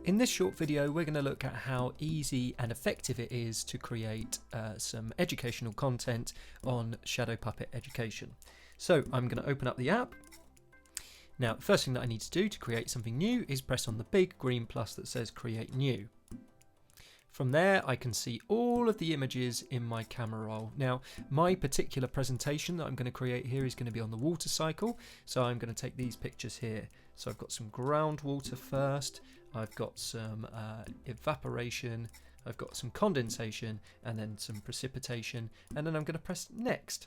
In this short video, we're going to look at how easy and effective it is to create some educational content on Shadow Puppet Education. So I'm going to open up the app. Now, the first thing that I need to do to create something new is press on the big green plus that says Create New. From there, I can see all of the images in my camera roll. Now, my particular presentation that I'm going to create here is going to be on the water cycle. So I'm going to take these pictures here. So I've got some groundwater first. I've got some evaporation, I've got some condensation, and then some precipitation, and then I'm going to press next.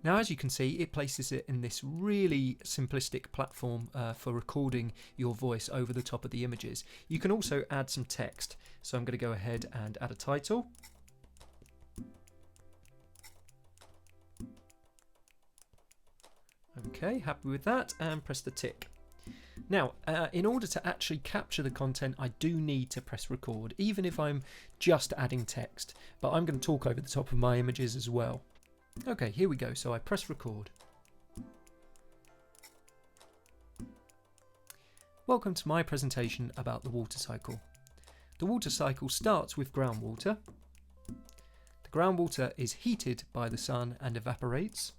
Now, as you can see, it places it in this really simplistic platform for recording your voice over the top of the images. You can also add some text, so I'm going to go ahead and add a title. Okay, happy with that, and press the tick. Now, in order to actually capture the content, I do need to press record, even if I'm just adding text, but I'm going to talk over the top of my images as well. Okay, here we go. So I press record. Welcome to my presentation about the water cycle. The water cycle starts with groundwater. The groundwater is heated by the sun and evaporates.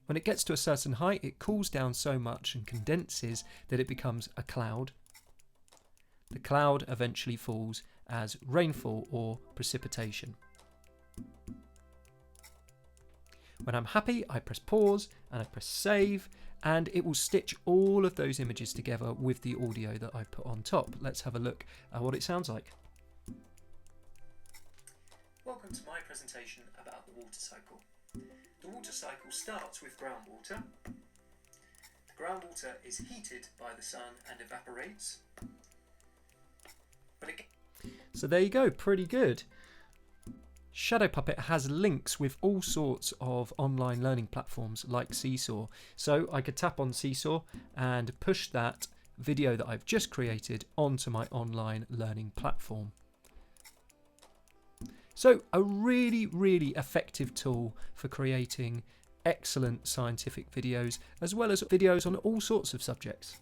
When it gets to a certain height, it cools down so much and condenses that it becomes a cloud. The cloud eventually falls as rainfall or precipitation. When I'm happy, I press pause and I press save, and it will stitch all of those images together with the audio that I put on top. Let's have a look at what it sounds like. Welcome to my presentation about the water cycle. The water cycle starts with groundwater. The groundwater is heated by the sun and evaporates. So there you go, pretty good. Shadow Puppet has links with all sorts of online learning platforms like Seesaw. So I could tap on Seesaw and push that video that I've just created onto my online learning platform. So a really, really effective tool for creating excellent scientific videos, as well as videos on all sorts of subjects.